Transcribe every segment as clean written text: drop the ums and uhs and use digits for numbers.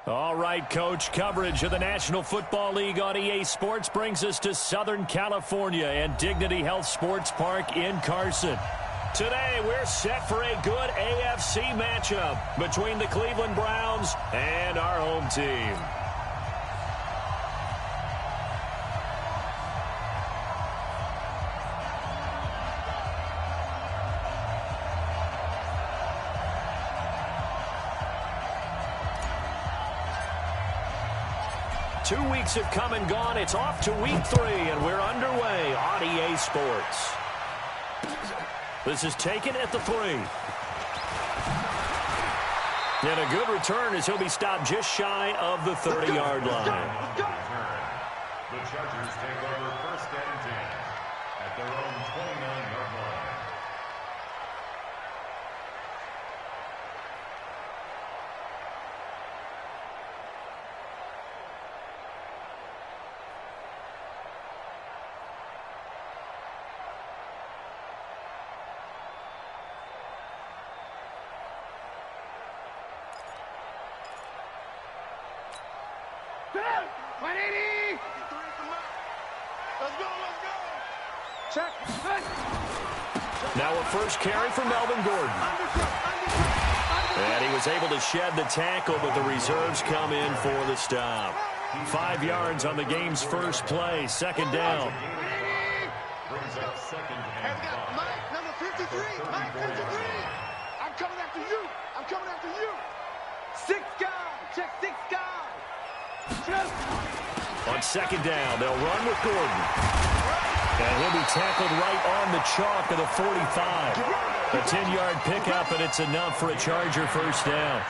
All right, Coach, coverage of the National Football League on EA Sports brings us to Southern California and Dignity Health Sports Park in Carson. Today, we're set for a good AFC matchup between the Cleveland Browns and our home team. Two weeks have come and gone. It's off to week 3, and we're underway on EA Sports. This is taken at the 3. And a good return as he'll be stopped just shy of the 30-yard line. The Chargers take over 1st and 10 at their own 29-yard line. Now a first carry for Melvin Gordon. And he was able to shed the tackle, but the reserves come in for the stop. 5 yards on the game's first play, 2nd down. Brings up 2nd and 5. Mike, number 53. Mike, 53. I'm coming after you. I'm coming after you. 6 guys. Check 6 guys. On 2nd down, they'll run with Gordon. And he'll be tackled right on the chalk of the 45. A 10-yard pickup, and it's enough for a Charger first down.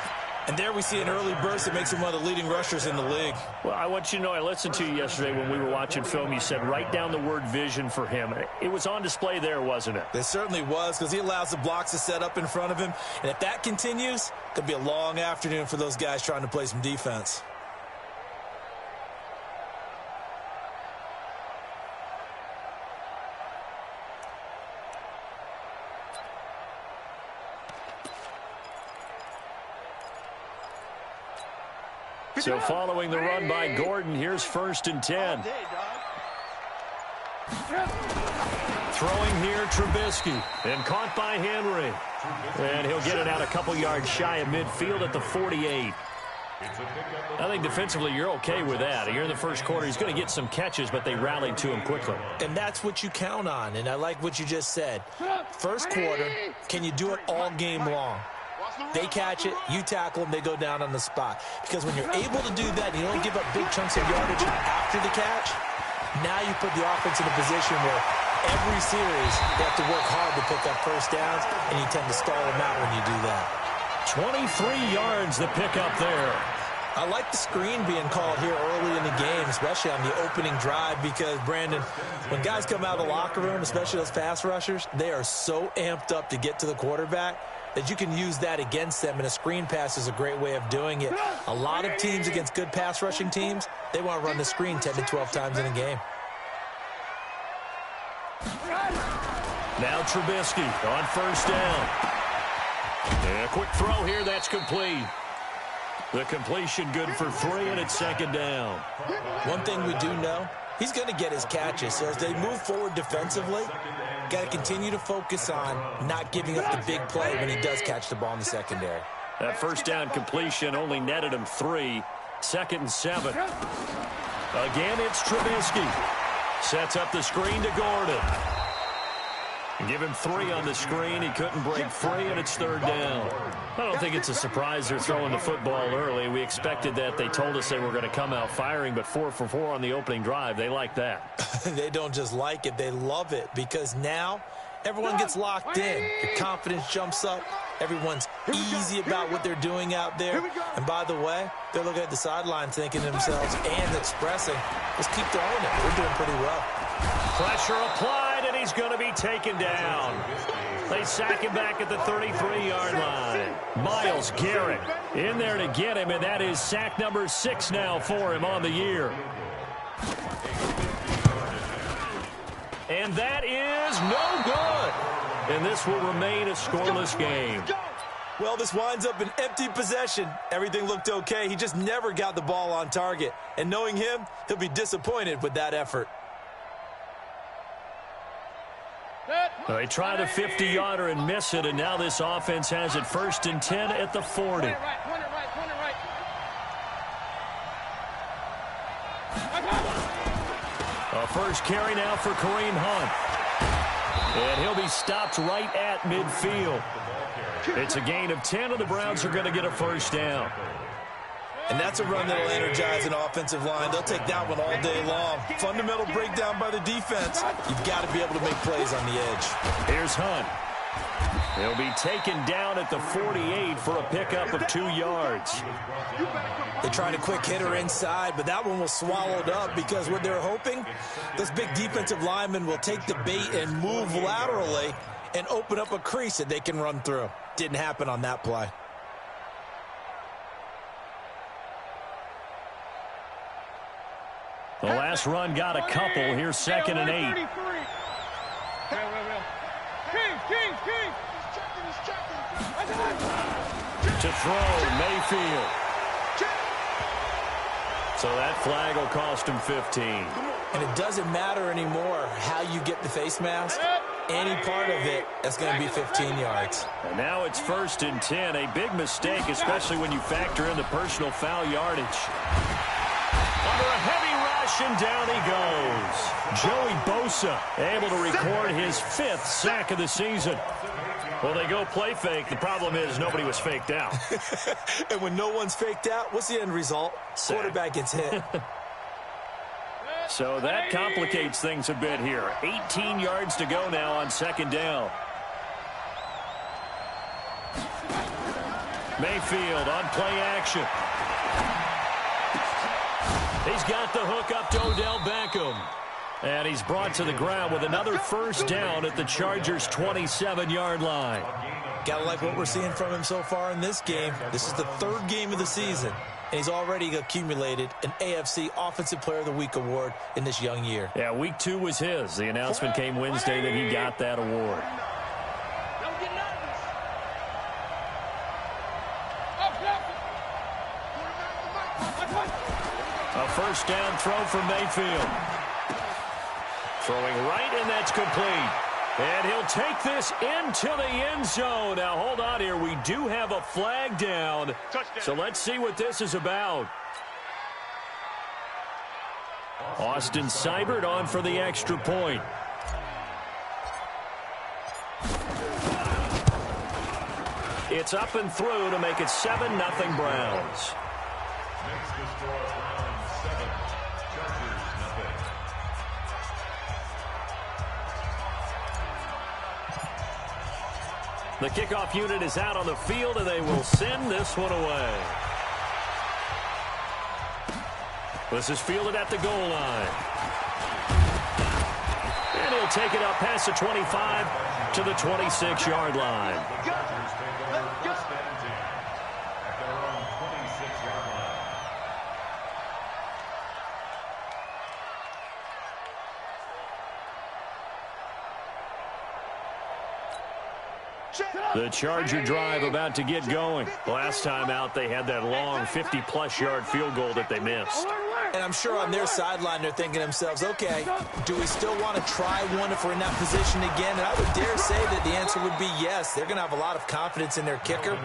And there we see an early burst that makes him one of the leading rushers in the league. Well, I want you to know, I listened to you yesterday when we were watching film. You said write down the word vision for him. It was on display there, wasn't it? It certainly was, because he allows the blocks to set up in front of him. And if that continues, it could be a long afternoon for those guys trying to play some defense. So following the run by Gordon, here's 1st and 10. Throwing here, Trubisky, and caught by Henry. And he'll get it out a couple yards shy of midfield at the 48. I think defensively you're okay with that. Here in the first quarter, he's going to get some catches, but they rallied to him quickly. And that's what you count on, and I like what you just said. First quarter, can you do it all game long? They catch it, you tackle them, they go down on the spot. Because when you're able to do that, you don't give up big chunks of yardage after the catch, now you put the offense in a position where every series they have to work hard to pick up first downs, and you tend to stall them out when you do that. 23 yards the pickup there. I like the screen being called here early in the game, especially on the opening drive, because, Brandon, when guys come out of the locker room, especially those pass rushers, they are so amped up to get to the quarterback that you can use that against them, and a screen pass is a great way of doing it. A lot of teams against good pass rushing teams, they want to run the screen 10 to 12 times in a game. Now Trubisky on 1st down. And a quick throw here, that's complete. The completion good for 3, and it's 2nd down. One thing we do know, he's going to get his catches. So as they move forward defensively, got to continue to focus on not giving up the big play when he does catch the ball in the secondary. That 1st down completion only netted him 3. 2nd and 7. Again, it's Trubisky. Sets up the screen to Gordon. Give him 3 on the screen. He couldn't break free, and it's 3rd down. I don't think it's a surprise they're throwing the football early. We expected that. They told us they were going to come out firing, but 4 for 4 on the opening drive. They like that. They don't just like it. They love it, because now everyone gets locked in. Your confidence jumps up. Everyone's easy about what they're doing out there. And by the way, they're looking at the sideline thinking to themselves and expressing, let's keep throwing it. We're doing pretty well. Pressure applied, and he's going to be taken down. They sack him back at the 33-yard line. Myles Garrett in there to get him, and that is sack number 6 now for him on the year. And that is no good. And this will remain a scoreless game. Well, this winds up an empty possession. Everything looked okay. He just never got the ball on target. And knowing him, he'll be disappointed with that effort. They try the 50-yarder and miss it, and now this offense has it 1st and 10 at the 40. A first carry now for Kareem Hunt. And he'll be stopped right at midfield. It's a gain of 10, and the Browns are going to get a first down. And that's a run that will energize an offensive line. They'll take that one all day long. Fundamental breakdown by the defense. You've got to be able to make plays on the edge. Here's Hunt. He'll be taken down at the 48 for a pickup of 2 yards. They tried a quick hitter inside, but that one was swallowed up because what they're hoping, those big defensive linemen will take the bait and move laterally and open up a crease that they can run through. Didn't happen on that play. The last run got a couple. Here's 2nd and 8. To throw, Mayfield. So that flag will cost him 15. And it doesn't matter anymore how you get the face mask. Any part of it, that's going to be 15 yards. And now it's 1st and 10. A big mistake, especially when you factor in the personal foul yardage. Under a heavy rush, and down he goes. Joey Bosa able to record his 5th sack of the season. Well, they go play fake. The problem is nobody was faked out. And when no one's faked out, what's the end result? Sack. Quarterback gets hit. So that complicates things a bit here. 18 yards to go now on 2nd down. Mayfield on play action. He's got the hook up to Odell Beckham. And he's brought to the ground with another first down at the Chargers' 27-yard line. Gotta like what we're seeing from him so far in this game. This is the 3rd game of the season, and he's already accumulated an AFC Offensive Player of the Week award in this young year. Yeah, week 2 was his. The announcement came Wednesday that he got that award. A first down throw for Mayfield. Throwing right, and that's complete. And he'll take this into the end zone. Now, hold on here. We do have a flag down. So let's see what this is about. Austin Seibert on for the extra point. It's up and through to make it 7-0 Browns. Makes the score Browns 7, Chargers nothing. The kickoff unit is out on the field, and they will send this one away. This is fielded at the goal line. And he'll take it up past the 25 to the 26-yard line. Chargers take over 1st and 10 at their own 26-yard line. The Charger drive about to get going. Last time out, they had that long 50-plus yard field goal that they missed. And I'm sure on their sideline they're thinking to themselves, okay, do we still want to try one if we're in that position again? And I would dare say that the answer would be yes. They're going to have a lot of confidence in their kicker.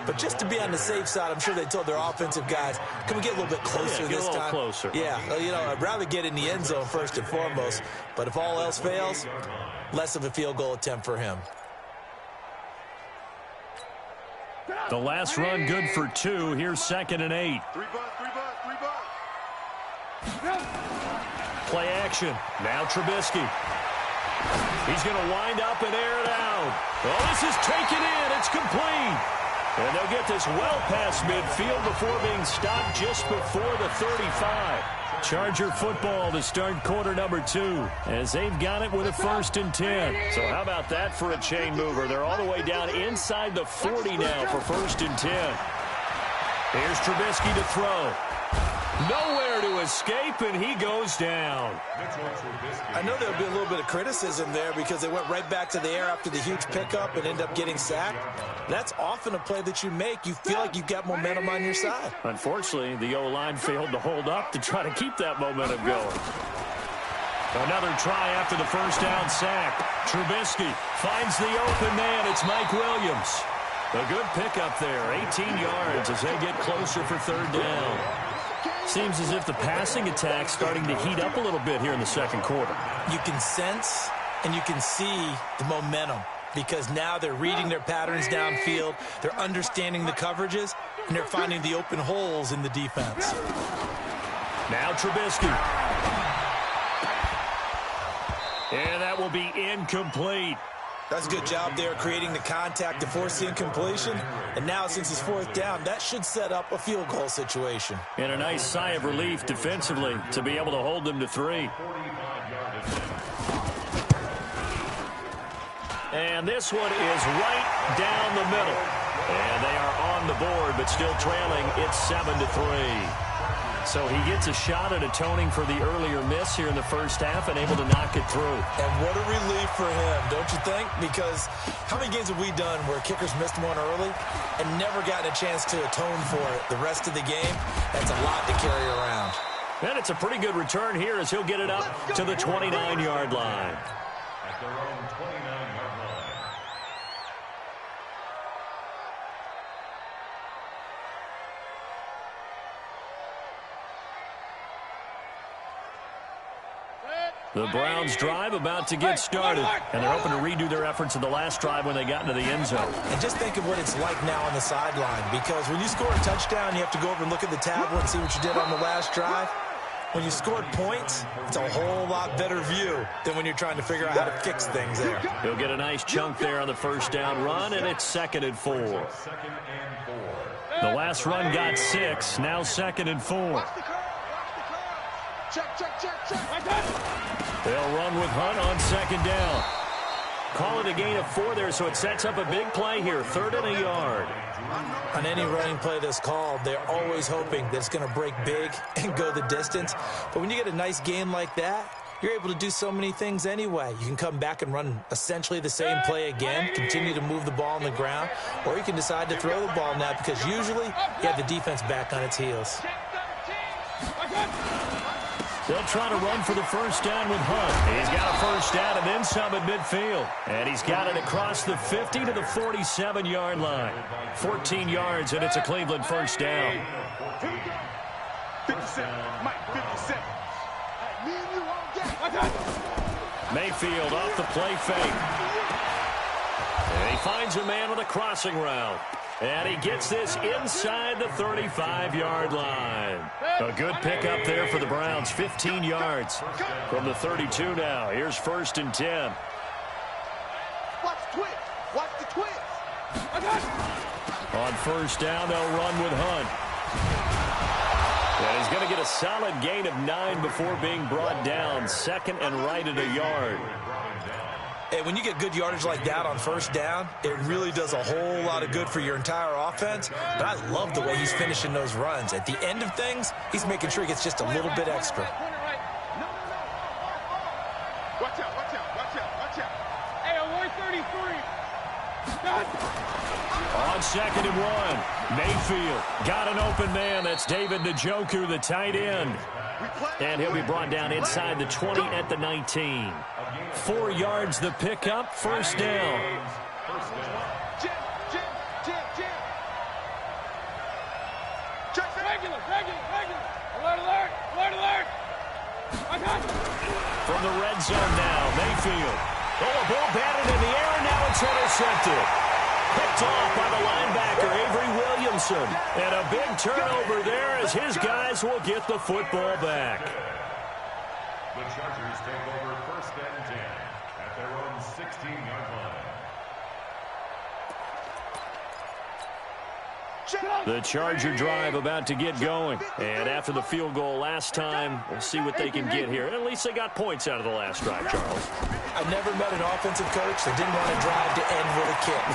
But just to be on the safe side, I'm sure they told their offensive guys, can we get a little bit closer get this a little time? Closer. Yeah, you know, I'd rather get in the end zone first and foremost. But if all else fails, less of a field goal attempt for him. The last run good for 2. Here's 2nd and 8. Play action. Now Trubisky. He's going to wind up and air it out. Oh, this is taken in. It's complete. And they'll get this well past midfield before being stopped just before the 35. Charger football to start quarter number 2 as they've got it with a 1st and 10. So how about that for a chain mover? They're all the way down inside the 40 now for 1st and 10. Here's Trubisky to throw. Nowhere to escape, and he goes down. I know there'll be a little bit of criticism there because they went right back to the air after the huge pickup and end up getting sacked. That's often a play that you make. You feel like you've got momentum on your side. Unfortunately, the O-line failed to hold up to try to keep that momentum going. Another try after the first down sack. Trubisky finds the open man. It's Mike Williams. A good pickup there, 18 yards as they get closer for third down. Seems as if the passing attack's starting to heat up a little bit here in the second quarter. You can sense and you can see the momentum because now they're reading their patterns downfield, they're understanding the coverages, and they're finding the open holes in the defense. Now Trubisky. And that will be incomplete. That's a good job there creating the contact to force the incompletion. And now since it's fourth down, that should set up a field goal situation. And a nice sigh of relief defensively to be able to hold them to 3. And this one is right down the middle. And they are on the board, but still trailing. It's 7-3. So he gets a shot at atoning for the earlier miss here in the first half and able to knock it through. And what a relief for him, don't you think? Because how many games have we done where kickers missed one early and never gotten a chance to atone for it the rest of the game? That's a lot to carry around. And it's a pretty good return here as he'll get it up to the 29-yard line. At their own 29-yard line. The Browns drive about to get started, and they're hoping to redo their efforts in the last drive when they got into the end zone. And just think of what it's like now on the sideline, because when you score a touchdown, you have to go over and look at the tablet and see what you did on the last drive. When you scored points, it's a whole lot better view than when you're trying to figure out how to fix things there. He'll get a nice chunk there on the first down run, and it's 2nd and 4. The last run got 6, now 2nd and 4. They'll run with Hunt on 2nd down. Call it a gain of 4 there, so it sets up a big play here, 3rd and a yard. On any running play that's called, they're always hoping that it's going to break big and go the distance. But when you get a nice gain like that, you're able to do so many things anyway. You can come back and run essentially the same play again, continue to move the ball on the ground, or you can decide to throw the ball now because usually you have the defense back on its heels. They'll try to run for the first down with Hunt. He's got a first down and then some at midfield. And he's got it across the 50 to the 47-yard line. 14 yards, and it's a Cleveland first down. 57, Mike, 57. Mayfield off the play fake. And he finds a man on the crossing route. And he gets this inside the 35-yard line. A good pickup there for the Browns. 15 yards from the 32 now. Here's 1st and 10. Watch the twist. Watch the twist. On first down, they'll run with Hunt. And he's going to get a solid gain of 9 before being brought down. 2nd and right at a yard. And when you get good yardage like that on first down, it really does a whole lot of good for your entire offense. But I love the way he's finishing those runs. At the end of things, he's making sure he gets just a little bit extra. Watch out, watch out, watch out, watch out. Hey, 133. On 2nd and 1, Mayfield got an open man. That's David Njoku, the tight end. And he'll be brought down inside the 20 at the 19. 4 yards the pickup, first down. Jim. Regular. Alert. From the red zone now, Mayfield. Oh, a ball batted in the air, and now it's intercepted. Picked off by the linebacker, Avery Williamson. And a big turnover there as his guys will get the football back. The Chargers take over 1st and 10 at their own 16-yard line. The Charger drive about to get going. And after the field goal last time, we'll see what they can get here. At least they got points out of the last drive, Charles. I never met an offensive coach that didn't want to drive to end with a kick.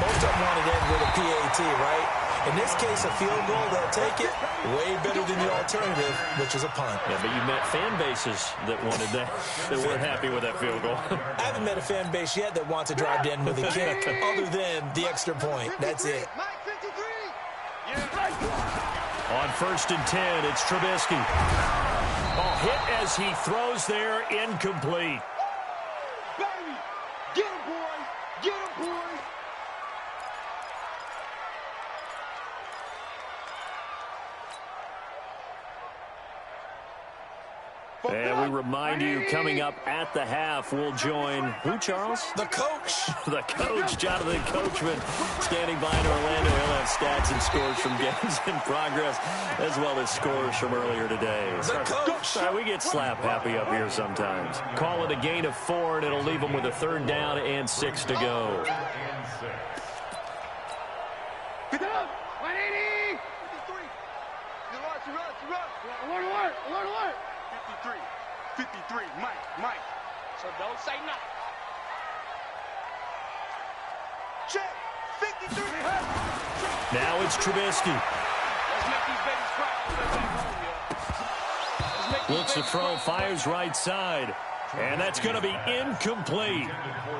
Most of them wanted to end with a PAT, right? In this case, a field goal, they'll take it. Way better than the alternative, which is a punt. Yeah, but you met fan bases that wanted that, that weren't happy with that field goal. I haven't met a fan base yet that wants to drive to end with a kick other than the extra point. That's it. On 1st and 10, it's Trubisky. Oh, hit as he throws there, incomplete. Baby, get him, boys. Get him, boys. And we remind you, coming up at the half, we'll join who, Charles? The coach. The coach, Jonathan Coachman, standing by in Orlando. He'll have stats and scores from games in progress, as well as scores from earlier today. The coach. We get slap happy up here sometimes. Call it a gain of 4, and it'll leave them with a 3rd down and 6 to go. Get down. 180. 53. Alert, alert, alert, alert. 53, Mike. So don't say nothing. Check, 53. Now it's Trubisky. Let's make these babies cry. Looks to throw, fires right side. And that's going to be incomplete.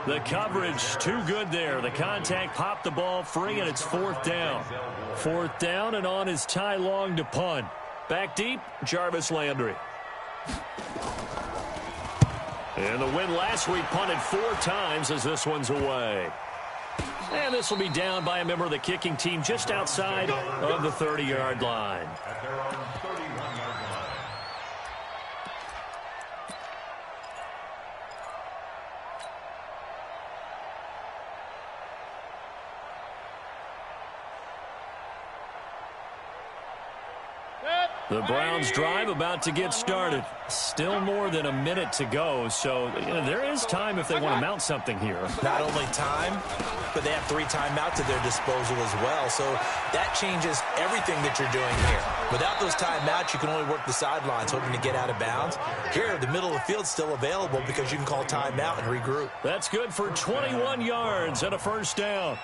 The coverage too good there. The contact popped the ball free, and it's 4th down. 4th down, and on is Ty Long to punt. Back deep, Jarvis Landry. And the win last week punted 4 times as this one's away. And this will be down by a member of the kicking team just outside of the 30-yard line. At their own 31-yard line. The Browns drive about to get started. Still more than a minute to go, so there is time if they want to mount something here. Not only time, but they have 3 timeouts at their disposal as well. So that changes everything that you're doing here. Without those timeouts, you can only work the sidelines, hoping to get out of bounds. Here, the middle of the field's still available because you can call timeout and regroup. That's good for 21 yards and a 1st down.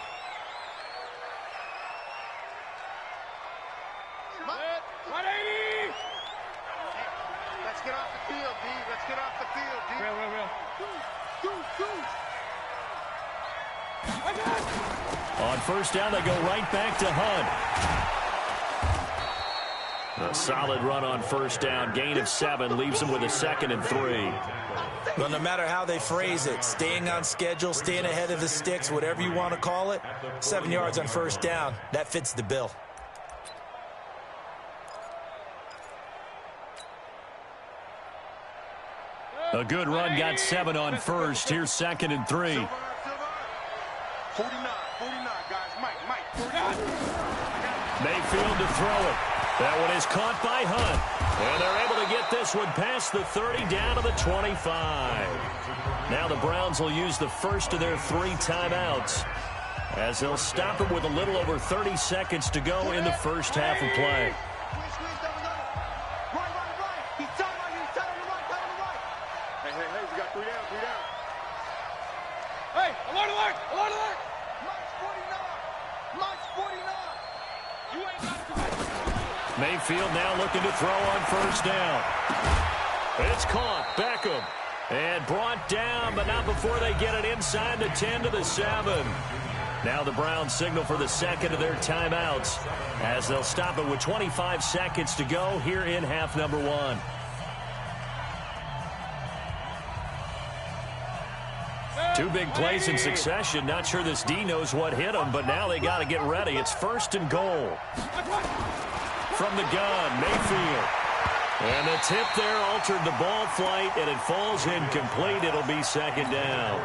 On 1st down, they go right back to Hunt. A solid run on 1st down. Gain of 7 leaves them with a 2nd and 3. Well, no matter how they phrase it, staying on schedule, staying ahead of the sticks, whatever you want to call it, 7 yards on 1st down, that fits the bill. A good run, got 7 on 1st. Here's 2nd and 3. 49, guys. Mike, 49. Mayfield to throw it. That one is caught by Hunt. And they're able to get this one past the 30 down to the 25. Now the Browns will use the first of their 3 timeouts as they'll stop it with a little over 30 seconds to go in the first half of play. Mayfield now looking to throw on 1st down. It's caught. Beckham. And brought down, but not before they get it inside the 10 to the 7. Now the Browns signal for the 2nd of their timeouts as they'll stop it with 25 seconds to go here in half number 1. Two big plays in succession. Not sure this D knows what hit them, but now they got to get ready. It's 1st and goal. From the gun, Mayfield. And the tip there altered the ball flight, and it falls incomplete. It'll be 2nd down.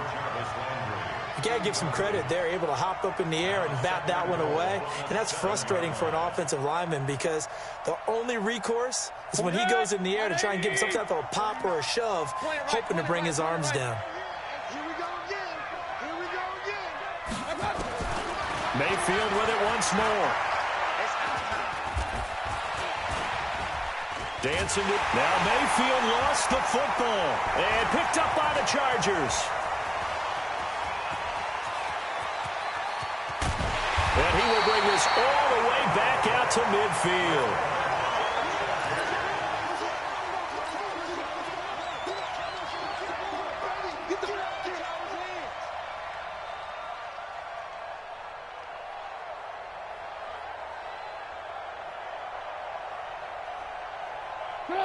You got to give some credit. They're able to hop up in the air and bat that one away. And that's frustrating for an offensive lineman because the only recourse is when he goes in the air to try and give some type of a pop or a shove, hoping to bring his arms down. Mayfield with it once more. Dancing it. Now Mayfield lost the football and picked up by the Chargers. And he will bring this all the way back out to midfield.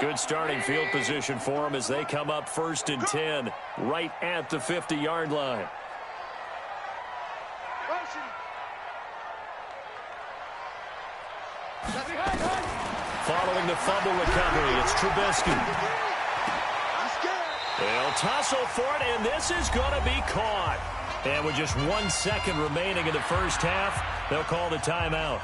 Good starting field position for them as they come up 1st and 10 right at the 50-yard line. Following the fumble recovery, it's Trubisky. They'll tussle for it, and this is going to be caught. And with just 1 second remaining in the first half, they'll call the timeout.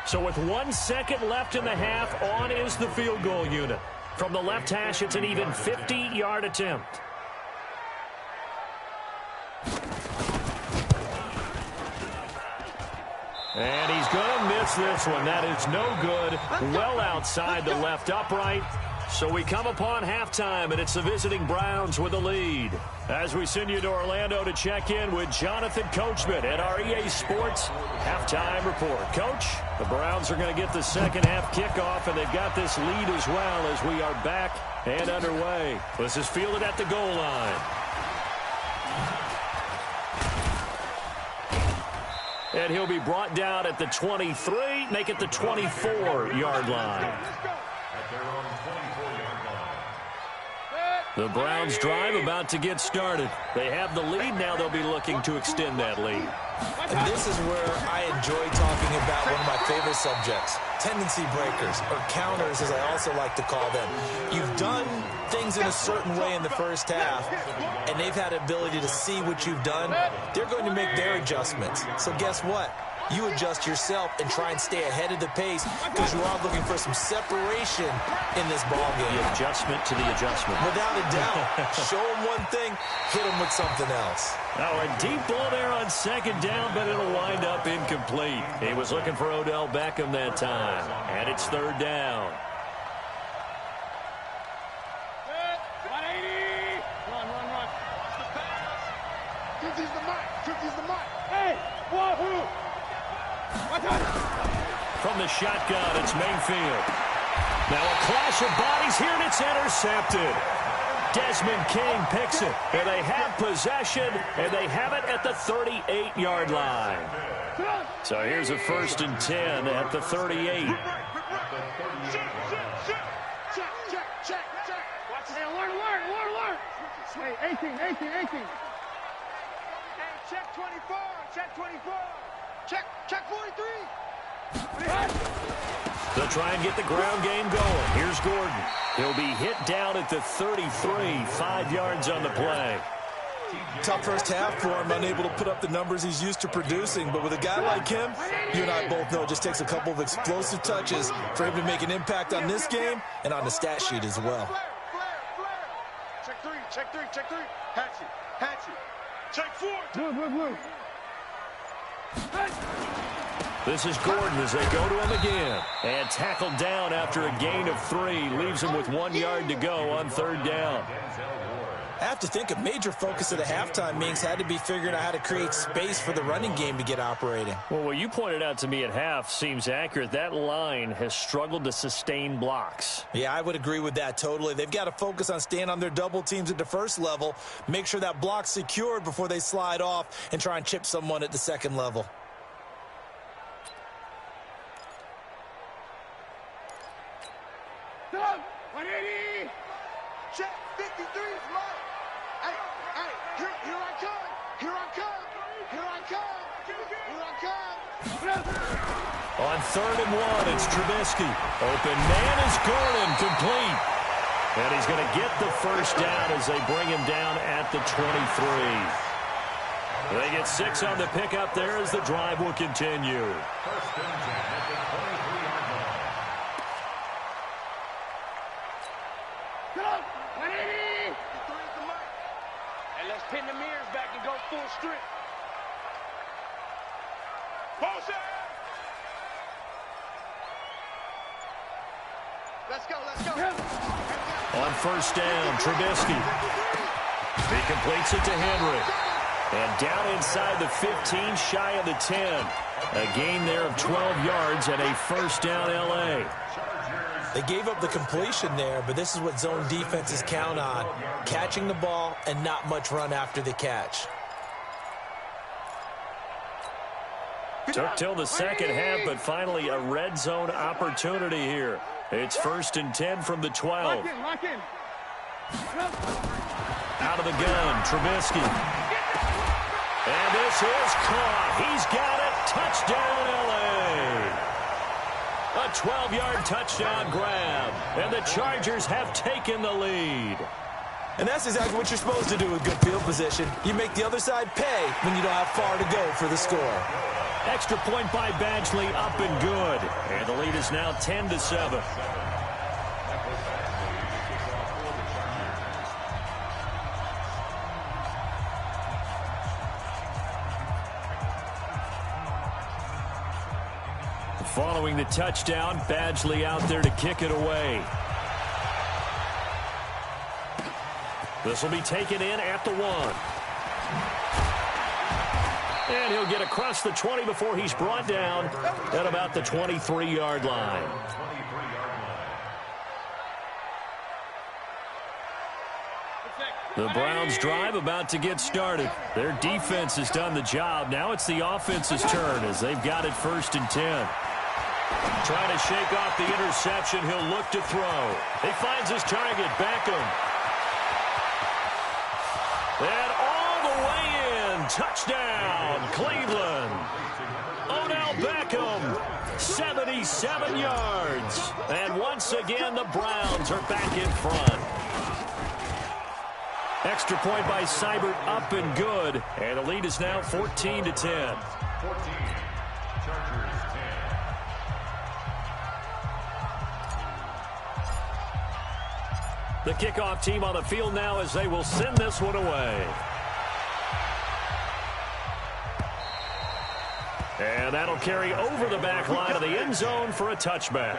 So with 1 second left in the half, on is the field goal unit. From the left hash, it's an even 50-yard attempt. And he's going to miss this one. That is no good. Well outside the left upright. So we come upon halftime, and it's the visiting Browns with the lead. As we send you to Orlando to check in with Jonathan Coachman at our EA Sports Halftime Report. Coach, the Browns are going to get the second half kickoff, and they've got this lead as well as we are back and underway. This is fielded at the goal line. And he'll be brought down at the 23, make it the 24-yard line. The Browns drive about to get started. They have the lead. Now they'll be looking to extend that lead. And this is where I enjoy talking about one of my favorite subjects, tendency breakers, or counters as I also like to call them. You've done things in a certain way in the first half, and they've had the ability to see what you've done. They're going to make their adjustments. So guess what? You adjust yourself and try and stay ahead of the pace because you are looking for some separation in this ball game. The adjustment to the adjustment. Without a doubt. Show them one thing, hit them with something else. Now a deep ball there on second down, but it'll wind up incomplete. He was looking for Odell Beckham that time, and it's third down. 180. Run. Watch the pass. 50's the mark. 50's the mark. Hey, wahoo. From the shotgun, it's Mayfield. Now a clash of bodies here, and it's intercepted. Desmond King picks it, and they have possession, and they have it at the 38-yard line. So here's a 1st and 10 at the 38. Check. Watch it. Hey, alert. Hey, 18. Hey, check 24. Check 43. They'll try and get the ground game going. Here's Gordon. He'll be hit down at the 33, 5 yards on the play. Tough first half for him, unable to put up the numbers he's used to producing. But with a guy like him, you and I both know it just takes a couple of explosive touches for him to make an impact on this game and on the stat sheet as well. Check three. Hatchet. Check 4. Blue. This is Gordon as they go to him again. And tackled down after a gain of 3. Leaves him with 1 yard to go on third down. I have to think a major focus of the halftime meetings had to be figuring out how to create space for the running game to get operating. Well, what you pointed out to me at half seems accurate. That line has struggled to sustain blocks. Yeah, I would agree with that totally. They've got to focus on staying on their double teams at the first level, make sure that block's secured before they slide off and try and chip someone at the second level. Doug, 180. Check 53's mark. Hey, here I come. On 3rd and 1, it's Trubisky. Open man is Gordon, complete. And he's going to get the first down as they bring him down at the 23. They get 6 on the pickup there as the drive will continue. First and 10 at the 23-yard line. Doug, 180. 53's the mark. And let's pin the mirrors back and go full strip. Post it. Let's go. On first down, Trubisky. He completes it to Henry. And down inside the 15, shy of the 10. A gain there of 12 yards and a first down L.A. They gave up the completion there, but this is what zone defenses count on. Catching the ball and not much run after the catch. Took till the second half, but finally a red zone opportunity here. It's 1st and 10 from the 12. Lock in. Out of the gun, Trubisky. And this is caught. He's got it. Touchdown, L.A. A 12-yard touchdown grab. And the Chargers have taken the lead. And that's exactly what you're supposed to do with good field position. You make the other side pay when you don't have far to go for the score. Extra point by Badgley, up and good. And the lead is now 10-7. Following the touchdown, Badgley out there to kick it away. This will be taken in at the 1. And he'll get across the 20 before he's brought down at about the 23-yard line. The Browns drive about to get started. Their defense has done the job. Now it's the offense's turn as they've got it 1st and 10. Trying to shake off the interception. He'll look to throw. He finds his target, Beckham. And all the way in. Touchdown, Cleveland. Odell Beckham, 77 yards. And once again, the Browns are back in front. Extra point by Seibert, up and good. And the lead is now 14-10. 14. Chargers 10. The kickoff team on the field now as they will send this one away. And that'll carry over the back line of the end zone for a touchback.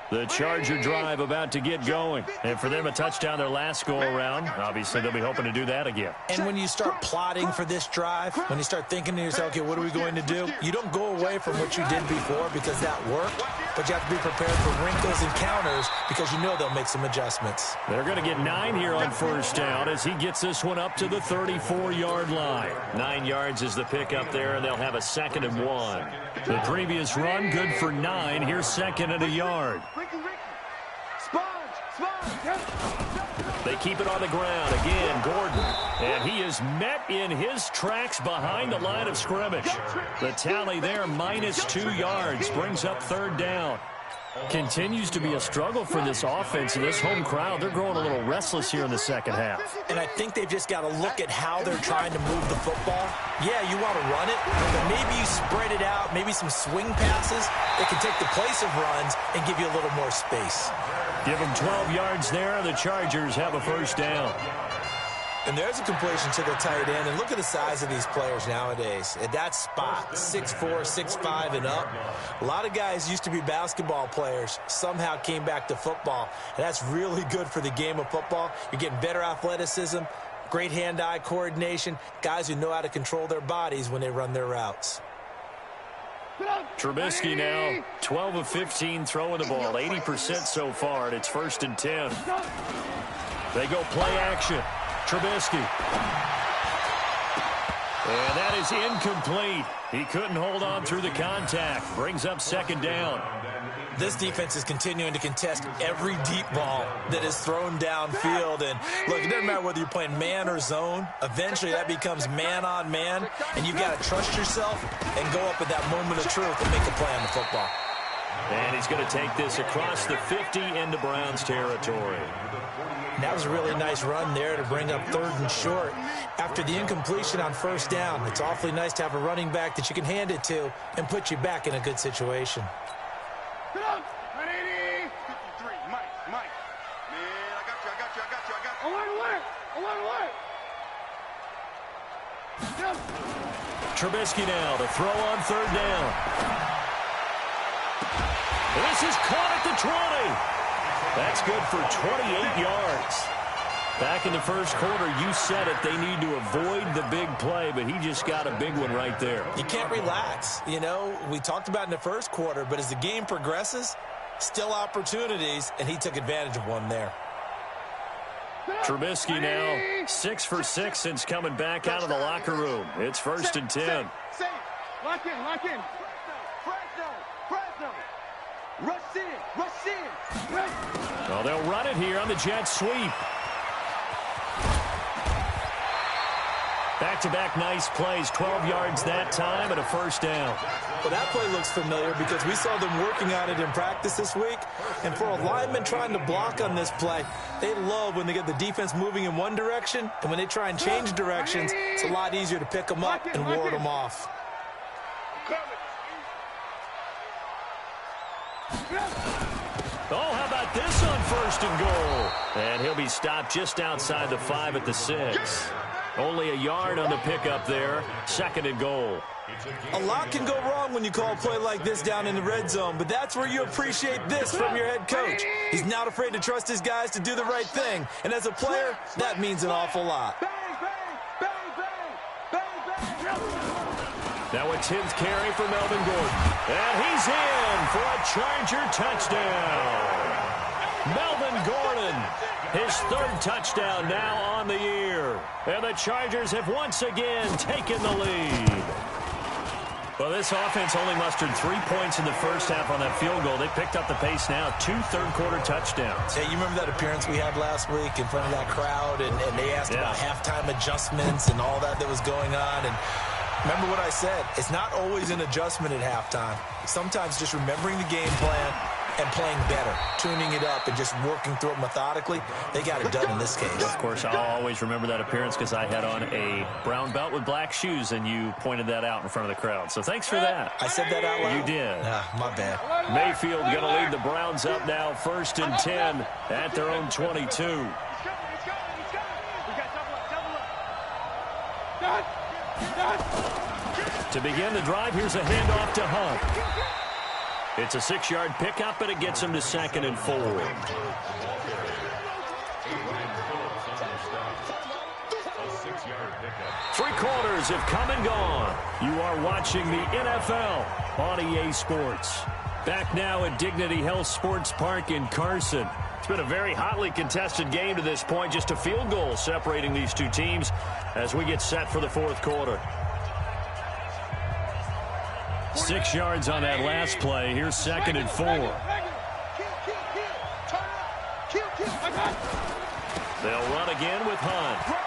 The Charger drive about to get going. And for them, a touchdown their last go-around. Obviously, they'll be hoping to do that again. And when you start plotting for this drive, when you start thinking to yourself, okay, what are we going to do? You don't go away from what you did before because that worked, but you have to be prepared for wrinkles and counters because you know they'll make some adjustments. They're going to get 9 here on 1st down as he gets this one up to the 34-yard line. 9 yards is the pickup there, and they'll have a 2nd and 1. The previous run, good for 9. Here's 2nd and a yard. They keep it on the ground. Again, Gordon. And he is met in his tracks behind the line of scrimmage. The tally there, -2 yards, brings up 3rd down. Continues to be a struggle for this offense and this home crowd. They're growing a little restless here in the second half. And I think they've just got to look at how they're trying to move the football. Yeah, you want to run it, but maybe you spread it out, maybe some swing passes that can take the place of runs and give you a little more space. Give them 12 yards there. The Chargers have a 1st down. And there's a completion to the tight end. And look at the size of these players nowadays. At that spot, 6'4", 6'5", and up. A lot of guys used to be basketball players, somehow came back to football. And that's really good for the game of football. You're getting better athleticism, great hand-eye coordination, guys who know how to control their bodies when they run their routes. Trubisky now, 12 of 15 throwing the ball, 80% so far, and it's 1st and 10. They go play action. Trubisky. And that is incomplete. He couldn't hold on through the contact. Brings up 2nd down. This defense is continuing to contest every deep ball that is thrown downfield. And, look, it doesn't matter whether you're playing man or zone. Eventually, that becomes man-on-man, and you've got to trust yourself and go up at that moment of truth and make a play on the football. And he's going to take this across the 50 into Browns territory. And that was a really nice run there to bring up 3rd and short. After the incompletion on 1st down, it's awfully nice to have a running back that you can hand it to and put you back in a good situation. 180. 53. Mike. Man, I got you. I want to work. Trubisky now to throw on 3rd down. This is caught at the 20. That's good for 28 yards. Back in the 1st quarter, you said it, they need to avoid the big play, but he just got a big one right there. You can't relax. You know, we talked about in the 1st quarter, but as the game progresses, Still opportunities, and he took advantage of one there. Trubisky now 6 for 6 since coming back out of the locker room. It's 1st and 10. Lock in. Fresno. Rush in. Well, they'll run it here on the jet sweep. Back-to-back nice plays, 12 yards that time and a 1st down. Well, that play looks familiar because we saw them working on it in practice this week. And for a lineman trying to block on this play, they love when they get the defense moving in one direction. And when they try and change directions, it's a lot easier to pick them up and ward them off. Oh, how about this on 1st and goal? And he'll be stopped just outside the 5 at the 6. Only a yard on the pickup there. 2nd and goal. A lot can go wrong when you call a play like this down in the red zone, but that's where you appreciate this from your head coach. He's not afraid to trust his guys to do the right thing, and as a player, that means an awful lot. Now a 10th carry for Melvin Gordon. And he's in for a Charger touchdown. Melvin Gordon, his 3rd touchdown now on the year. And the Chargers have once again taken the lead. Well, this offense only mustered 3 points in the first half on that field goal. They picked up the pace now, 2 third-quarter touchdowns. Hey, you remember that appearance we had last week in front of that crowd, and they asked about halftime adjustments and all that was going on, and remember what I said. It's not always an adjustment at halftime. Sometimes just remembering the game plan and playing better, tuning it up and just working through it methodically. They got it done in this case. Of course, I'll always remember that appearance because I had on a brown belt with black shoes, and you pointed that out in front of the crowd. So thanks for that. I said that out loud? You did. My bad. Mayfield going to lead the Browns up now, 1st and 10 at their own 22. To begin the drive, here's a handoff to Hunt. It's a 6-yard pickup, and it gets him to 2nd and 4. Three quarters have come and gone. You are watching the NFL on EA Sports. Back now at Dignity Health Sports Park in Carson. It's been a very hotly contested game to this point. Just a field goal separating these two teams as we get set for the 4th quarter. 6 yards on that last play. Here's 2nd and 4. They'll run again with Hunt.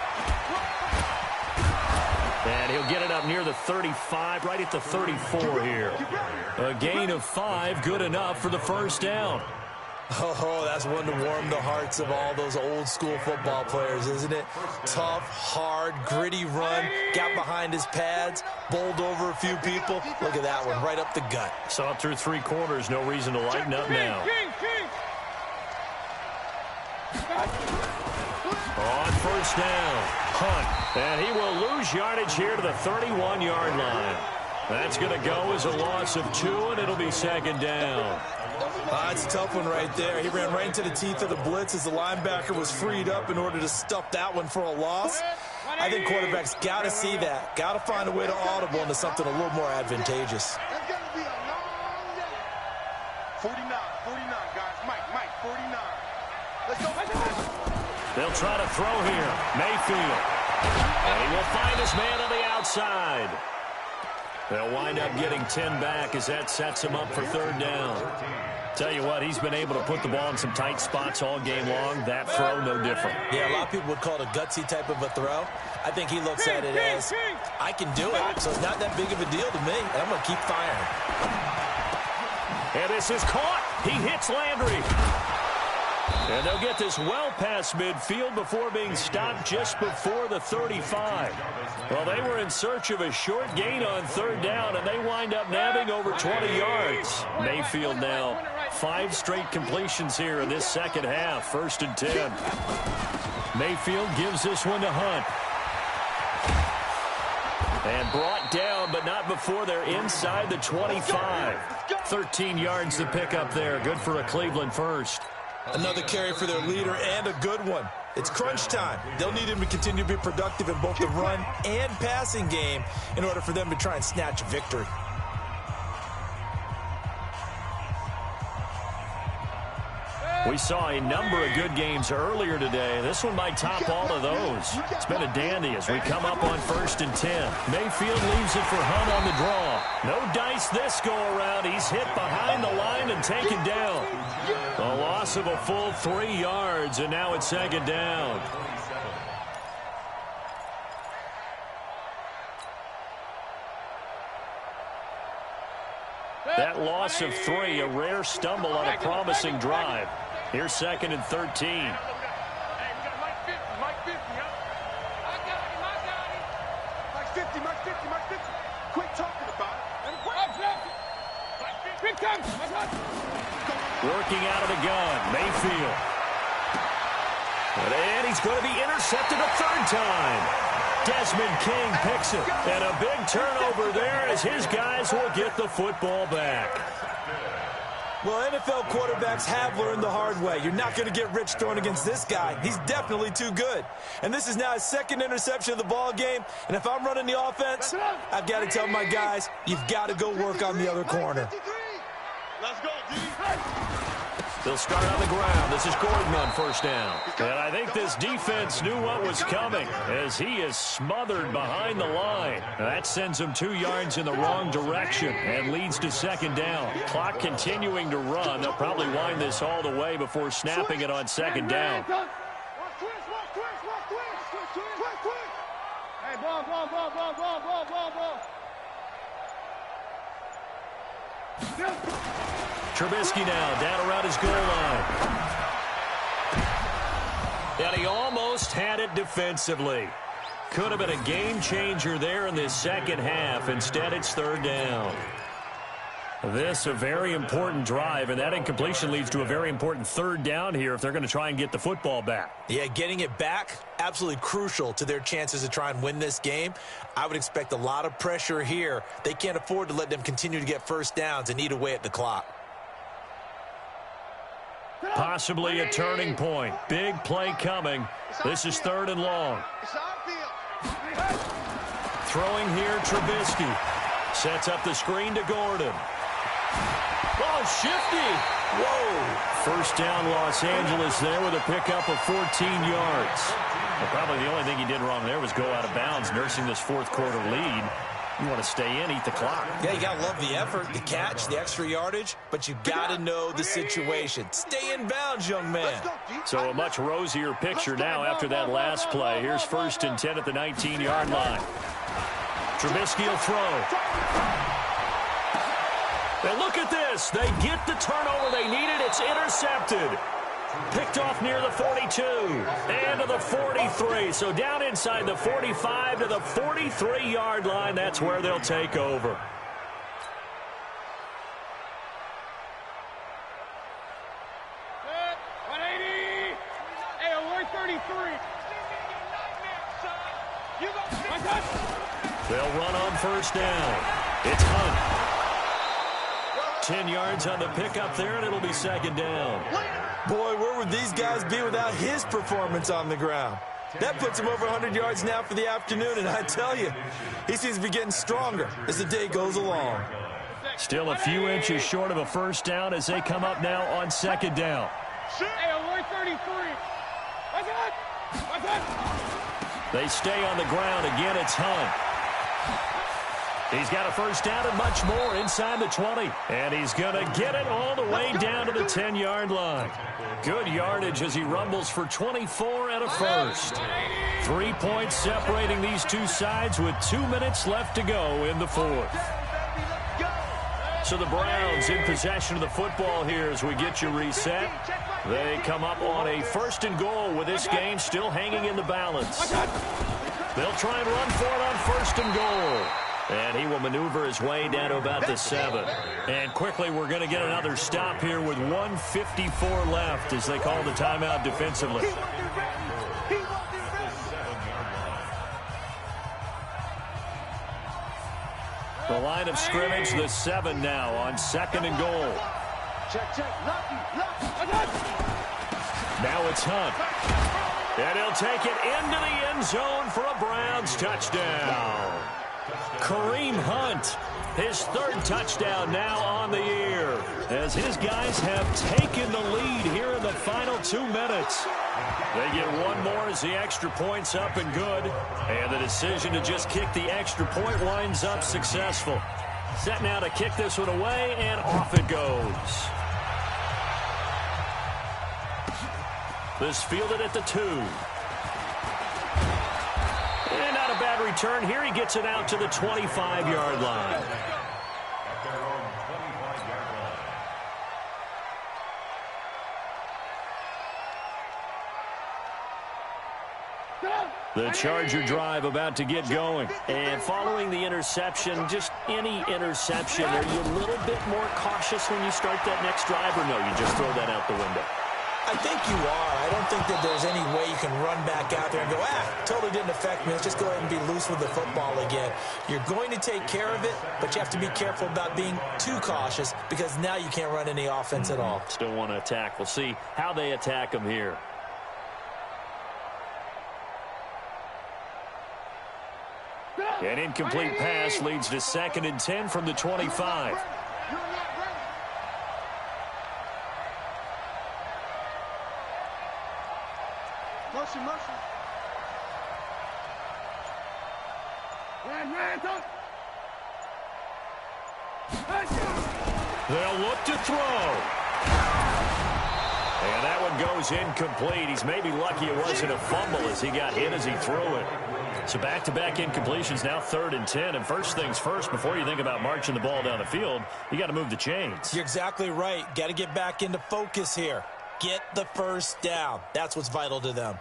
And he'll get it up near the 35, right at the 34 here. A gain of 5, good enough for the 1st down. Oh, that's one to warm the hearts of all those old school football players, isn't it? Tough, hard, gritty run, got behind his pads, bowled over a few people. Look at that one, right up the gut. Saw it through 3 quarters, no reason to lighten up now. On 1st down, Hunt, and he will lose yardage here to the 31-yard line. That's going to go as a loss of 2, and it'll be 2nd down. It's a tough one right there. He ran right into the teeth of the blitz as the linebacker was freed up in order to stuff that one for a loss. I think quarterbacks got to see that. Got to find a way to audible into something a little more advantageous. It's going to be a long day. 49, guys. Mike, 49. Let's go. They'll try to throw here. Mayfield. And he will find his man on the outside. They'll wind up getting 10 back as that sets him up for 3rd down. Tell you what, he's been able to put the ball in some tight spots all game long. That throw, no different. Yeah, a lot of people would call it a gutsy type of a throw. I think he looks at it as, I can do it, so it's not that big of a deal to me, and I'm going to keep firing. And this is caught. He hits Landry. And they'll get this well past midfield before being stopped just before the 35. Well, they were in search of a short gain on 3rd down, and they wind up nabbing over 20 yards. Mayfield now 5 straight completions here in this 2nd half, 1st and 10. Mayfield gives this one to Hunt. And brought down, but not before they're inside the 25. 13 yards to pick up there. Good for a Cleveland first. Another carry for their leader, and a good one. It's crunch time. They'll need him to continue to be productive in both the run and passing game in order for them to try and snatch a victory. We saw a number of good games earlier today. This one might top all of those. It's been a dandy as we come up on 1st and 10. Mayfield leaves it for Hunt on the draw. No dice this go-around. He's hit behind the line and taken down. A loss of a full 3 yards, and now it's 2nd down. That loss of 3, a rare stumble on a promising drive. Here's 2nd and 13. Working out of the gun, Mayfield. And he's going to be intercepted a 3rd time. Desmond King picks it. And a big turnover there as his guys will get the football back. Well, NFL quarterbacks have learned the hard way. You're not going to get rich throwing against this guy. He's definitely too good. And this is now his 2nd interception of the ball game. And if I'm running the offense, I've got to tell my guys, you've got to go work on the other corner. Let's go, D. They'll start on the ground. This is Gordon on 1st down. And I think this defense knew what was coming as he is smothered behind the line. That sends him 2 yards in the wrong direction and leads to 2nd down. Clock continuing to run. They'll probably wind this all the way before snapping it on 2nd down. Hey, ball. Trubisky now down around his goal line. And he almost had it defensively. Could have been a game changer there in this 2nd half. Instead, it's 3rd down. This a very important drive, and that incompletion leads to a very important 3rd down here if they're going to try and get the football back. Yeah, getting it back, absolutely crucial to their chances to try and win this game. I would expect a lot of pressure here. They can't afford to let them continue to get 1st downs and eat away at the clock. Possibly a turning point. Big play coming. This is 3rd and long. Throwing here, Trubisky. Sets up the screen to Gordon. Oh, shifty. Whoa. 1st down, Los Angeles there with a pickup of 14 yards. Well, probably the only thing he did wrong there was go out of bounds, nursing this 4th quarter lead. You want to stay in, eat the clock. Yeah, you got to love the effort, the catch, the extra yardage, but you got to know the situation. Stay in bounds, young man. So a much rosier picture now after that last play. Here's 1st and 10 at the 19-yard line. Trubisky will throw. And look at this. They get the turnover they needed. It's intercepted. Picked off near the 42 and to the 43. So down inside the 45 to the 43-yard line. That's where they'll take over. They'll run on 1st down. It's Hunt. 10 yards on the pickup there, and it'll be 2nd down. Boy, where would these guys be without his performance on the ground? That puts him over 100 yards now for the afternoon, and I tell you, he seems to be getting stronger as the day goes along. Still a few inches short of a 1st down as they come up now on 2nd down. They stay on the ground. Again, it's Hunt. He's got a 1st down and much more inside the 20. And he's going to get it all the way down to the 10-yard line. Good yardage as he rumbles for 24 and a 1st. 3 points separating these two sides with 2 minutes left to go in the 4th. So the Browns in possession of the football here as we get you reset. They come up on a 1st and goal with this game still hanging in the balance. They'll try and run for it on 1st and goal. And he will maneuver his way down to about the 7. And quickly we're going to get another stop here with 1:54 left as they call the timeout defensively. The line of scrimmage, the 7 now on 2nd and goal. Now it's Hunt. And he'll take it into the end zone for a Browns touchdown. Kareem Hunt His third touchdown now on the year, as his guys have taken the lead here in the final 2 minutes. They get one more as the extra point's up and good, and the decision to just kick the extra point winds up successful. Set now to kick this one away, and off it goes. This fielded at the 2. And not a bad return here. He gets it out to the 25-yard line. At their own 25-yard line. The Charger drive about to get going. And following the interception, just any interception, are you a little bit more cautious when you start that next drive, or no, you just throw that out the window? I think you are. I don't think that there's any way you can run back out there and go, totally didn't affect me. Let's just go ahead and be loose with the football again. You're going to take care of it, but you have to be careful about being too cautious because now you can't run any offense at all. Still want to attack. We'll see how they attack him here. An incomplete pass leads to 2nd and 10 from the 25. Mercy. They'll look to throw. And that one goes incomplete. He's maybe lucky it wasn't a fumble as he got hit as he threw it. So back-to-back incompletions, now 3rd and 10. And first things first, before you think about marching the ball down the field, you got to move the chains. You're exactly right. Got to get back into focus here. Get the first down. That's what's vital to them.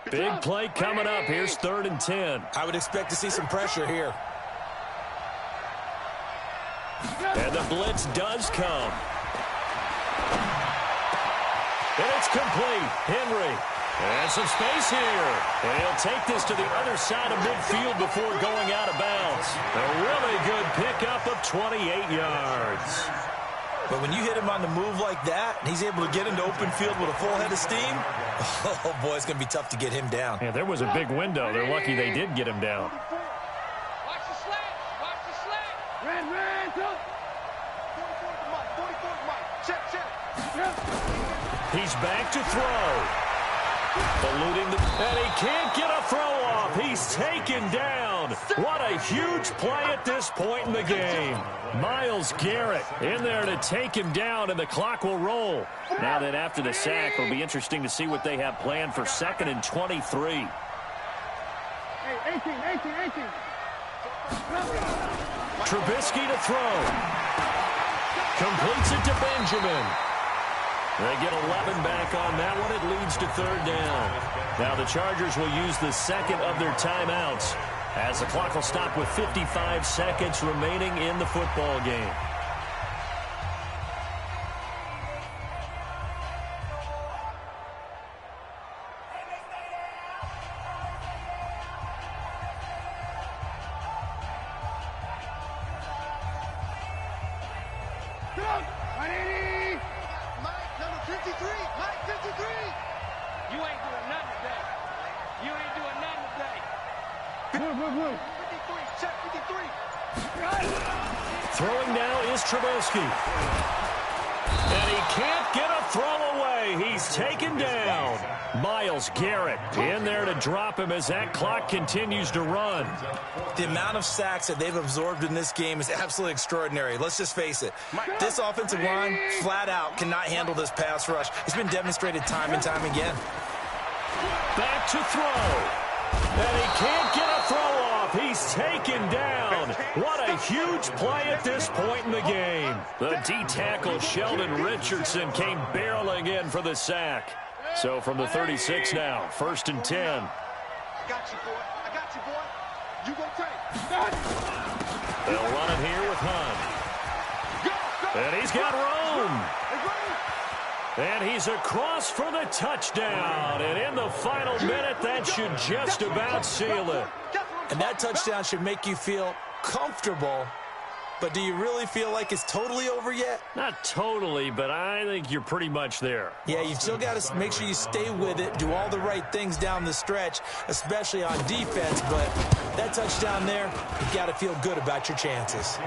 Big play coming up. Here's 3rd and 10. I would expect to see some pressure here. And the blitz does come. And it's complete. Henry. And some space here. And he'll take this to the other side of midfield before going out of bounds. A really good pickup of 28 yards. But when you hit him on the move like that, and he's able to get into open field with a full head of steam, oh, boy, it's going to be tough to get him down. Yeah, there was a big window. They're lucky they did get him down. Watch the slant. Watch the slant. Ran, go. 44 Mike. Check. He's back to throw. Eluding the... And he can't get a throw off. He's taken down. What a huge play at this point in the game. Myles Garrett in there to take him down, and the clock will roll. Now that after the sack, it'll be interesting to see what they have planned for 2nd and 23. Hey, 18. Trubisky to throw. Completes it to Benjamin. They get 11 back on that one. It leads to 3rd down. Now the Chargers will use the 2nd of their timeouts as the clock will stop with 55 seconds remaining in the football game. Throwing now is Trubisky. And he can't get a throw away. He's taken down. Myles Garrett in there to drop him as that clock continues to run. The amount of sacks that they've absorbed in this game is absolutely extraordinary. Let's just face it. This offensive line, flat out, cannot handle this pass rush. It's been demonstrated time and time again. Back to throw. And he can't get a throw off. He's taken down. What a huge play at this point in the game. The D-tackle Sheldon Richardson came barreling in for the sack. So from the 36 now, 1st and 10. I got you, boy. You go take. They'll run it here with Hunt. And he's got Rome. And he's across for the touchdown. And in the final minute, that should just about seal it. And that touchdown should make you feel comfortable But do you really feel like it's totally over yet? Not totally, but I think you're pretty much there. Yeah, you've still got to make sure you stay with it, do all the right things down the stretch, especially on defense. But that touchdown there, you've got to feel good about your chances.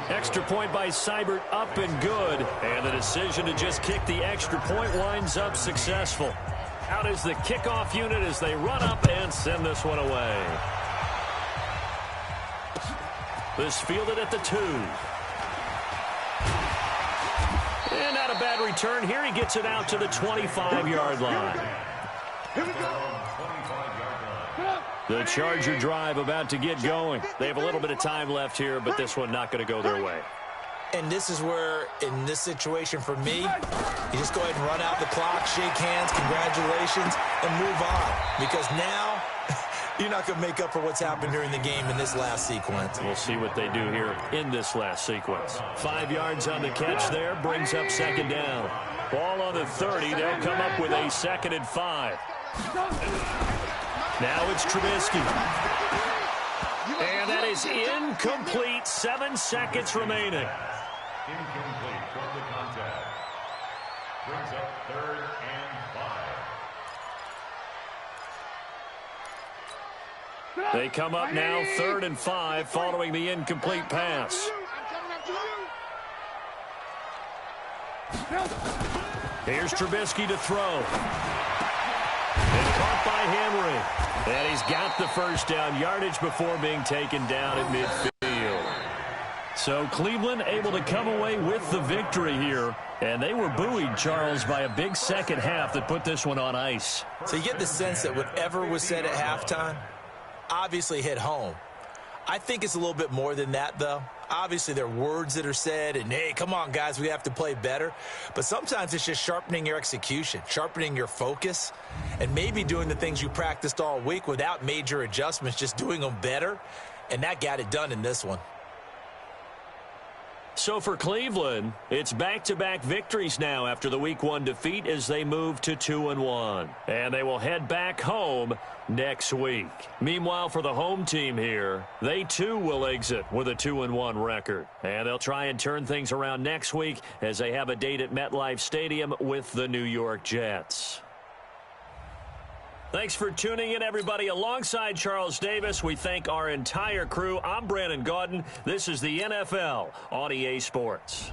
Extra point by Seibert, up and good. And the decision to just kick the extra point winds up successful. Out is the kickoff unit as they run up and send this one away. This fielded at the 2. And not a bad return here. He gets it out to the 25-yard line. Here we go. The Charger drive about to get going. They have a little bit of time left here, but this one not going to go their way. And this is where, in this situation for me, you just go ahead and run out the clock, shake hands, congratulations, and move on. Because now, you're not going to make up for what's happened during the game in this last sequence. We'll see what they do here in this last sequence. 5 yards on the catch there, brings up second down. Ball on the 30, they'll come up with a 2nd and 5. Now it's Trubisky. And that is incomplete. 7 seconds remaining. Incomplete from the contact. Brings up 3rd and 5. They come up now 3rd and 5 following the incomplete pass. Here's Trubisky to throw. And caught by Henry. And he's got the first down, yardage before being taken down at midfield. So Cleveland able to come away with the victory here. And they were buoyed, Charles, by a big second half that put this one on ice. So you get the sense that whatever was said at halftime obviously hit home. I think it's a little bit more than that, though. Obviously, there are words that are said, and, hey, come on, guys, we have to play better. But sometimes it's just sharpening your execution, sharpening your focus, and maybe doing the things you practiced all week without major adjustments, just doing them better. And that got it done in this one. So for Cleveland, it's back-to-back victories now after the Week 1 defeat as they move to 2-1. And they will head back home next week. Meanwhile, for the home team here, they too will exit with a 2-1 record. And they'll try and turn things around next week as they have a date at MetLife Stadium with the New York Jets. Thanks for tuning in, everybody. Alongside Charles Davis, we thank our entire crew. I'm Brandon Gaudin. This is the NFL on EA Sports.